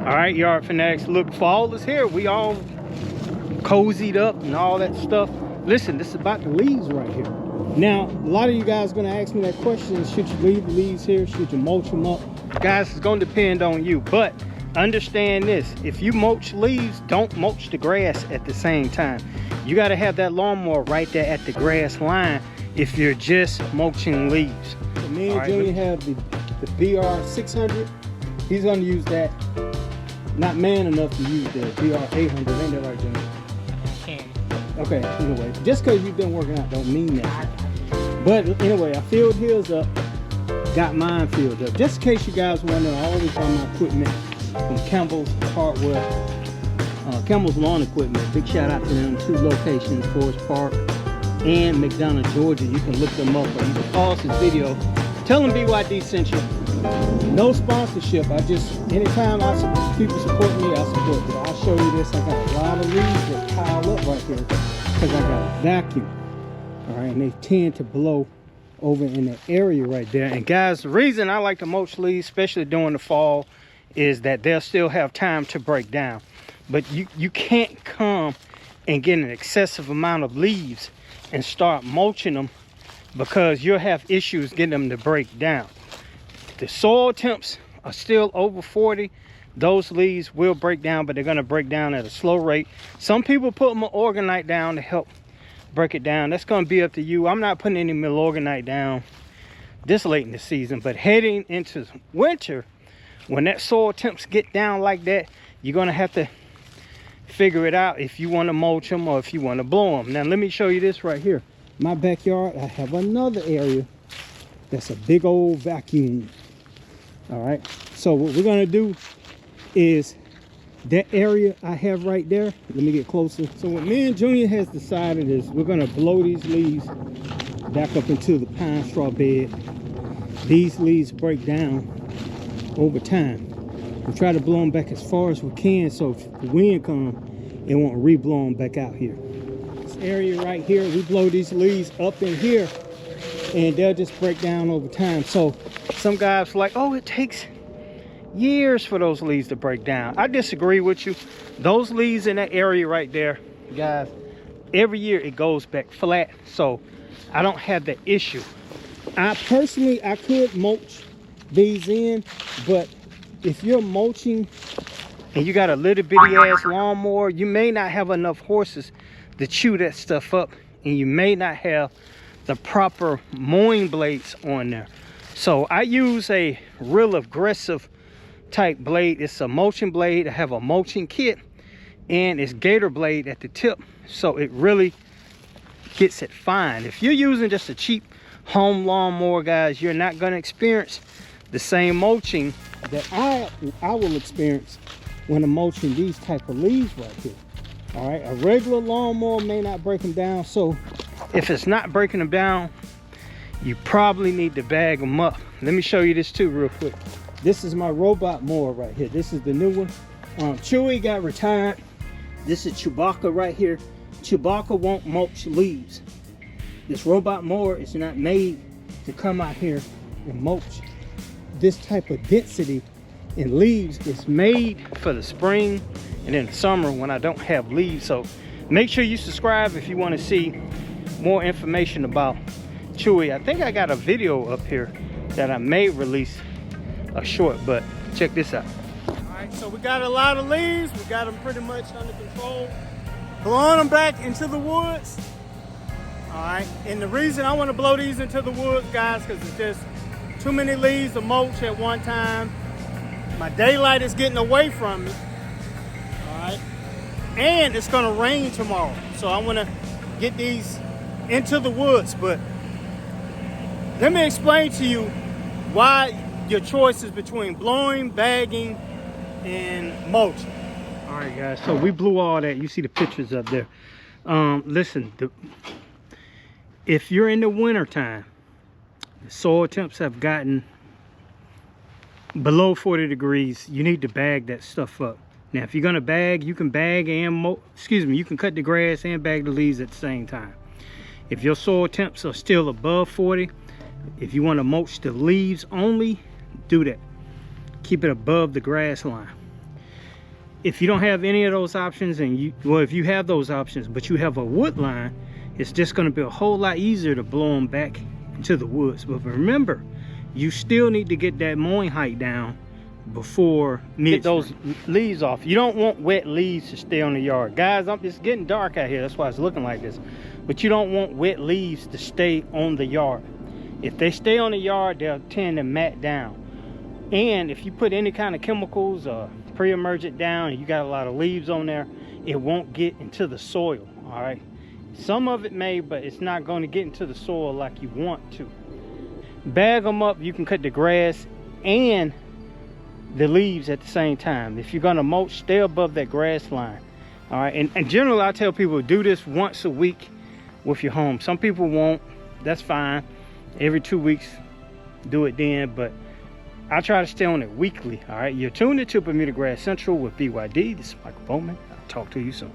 All right, yard fanatics, look, fall is here. We all cozied up and all that stuff. Listen, this is about the leaves right here. Now, a lot of you guys are gonna ask me that question, should you leave the leaves here? Should you mulch them up? Guys, it's gonna depend on you, but understand this, if you mulch leaves, don't mulch the grass at the same time. You gotta have that lawnmower right there at the grass line if you're just mulching leaves. So me and Junior have the BR 600. He's gonna use that. Not man enough to use the BR 800, ain't that right, Junior? Okay, anyway, just because you've been working out don't mean that. But anyway, I filled his up, got mine filled up. Just in case you guys wonder, I always buy my equipment from Campbell's Hardware, Campbell's Lawn Equipment. Big shout out to them, 2 locations, Forest Park and McDonough, Georgia. You can look them up, or you can pause this video. Tell them BYD sent you. No sponsorship. I just, anytime people support me, I support them. I'll show you this. I got a lot of leaves that pile up right here because I got a vacuum. All right, and they tend to blow over in that area right there. And guys, the reason I like to mulch leaves, especially during the fall, is that they'll still have time to break down. But you can't come and get an excessive amount of leaves and start mulching them, because you'll have issues getting them to break down. The soil temps are still over 40. Those leaves will break down, but they're going to break down at a slow rate. Some people put Milorganite down to help break it down. That's going to be up to you. I'm not putting any Milorganite down this late in the season, but heading into winter, when that soil temps get down like that, you're going to have to figure it out if you want to mulch them or if you want to blow them. Now let me show you this right here. My backyard, I have another area that's a big old vacuum. All right, so what we're gonna do is that area I have right there, let me get closer. So what me and Junior has decided is we're gonna blow these leaves back up into the pine straw bed. These leaves break down over time. We try to blow them back as far as we can, so if the wind comes, it won't re-blow them back out here. This area right here, we blow these leaves up in here, and they'll just break down over time. So some guys are like, oh, it takes years for those leaves to break down. I disagree with you. Those leaves in that area right there, guys, every year it goes back flat, so I don't have that issue. I could mulch these in, but if you're mulching and you got a little bitty ass lawnmower, you may not have enough horses to chew that stuff up, and you may not have the proper mowing blades on there. So I use a real aggressive type blade. It's a mulching blade. I have a mulching kit, and it's gator blade at the tip, so it really gets it fine. If you're using just a cheap home lawnmower, guys, you're not going to experience the same mulching that I will experience when I'm mulching these type of leaves right here. All right, a regular lawnmower may not break them down, so if it's not breaking them down, you probably need to bag them up. Let me show you this too real quick. This is my robot mower right here. This is the new one. Chewy got retired. This is Chewbacca right here. Chewbacca won't mulch leaves. This robot mower is not made to come out here and mulch this type of density in leaves. It's made for the spring and in the summer when I don't have leaves. So make sure you subscribe if you want to see more information about Chewy. I think I got a video up here that I may release a short, but check this out. All right, so we got a lot of leaves. We got them pretty much under control. Blowing them back into the woods. All right, and the reason I want to blow these into the woods, guys, because it's just too many leaves to mulch at one time. My daylight is getting away from me. All right, and it's gonna rain tomorrow, so I want to get these into the woods. But let me explain to you why your choice is between blowing, bagging, and mulching. All right, guys, so we blew all that. You see the pictures up there. Listen, if you're in the winter time, the soil temps have gotten below 40 degrees, you need to bag that stuff up. Now, if you're gonna bag, you can bag and you can cut the grass and bag the leaves at the same time. If your soil temps are still above 40, if you want to mulch the leaves only, do that. Keep it above the grass line. If you don't have any of those options, and well, if you have those options but you have a wood line, it's just going to be a whole lot easier to blow them back into the woods. But remember, you still need to get that mowing height down before get those leaves off. You don't want wet leaves to stay on the yard, guys. It's getting dark out here, that's why it's looking like this. But you don't want wet leaves to stay on the yard. If they stay on the yard, they'll tend to mat down. And if you put any kind of chemicals pre-emergent down and you got a lot of leaves on there, it won't get into the soil. All right, some of it may, but it's not going to get into the soil like you want to. Bag them up. You can cut the grass and the leaves at the same time. If you're going to mulch, stay above that grass line. All right, and generally I tell people do this once a week with your home. Some people won't, that's fine. Every 2 weeks do it then, but I try to stay on it weekly. All right, you're tuned into Bermuda Grass Central with BYD. This is Michael Bowman. I'll talk to you soon.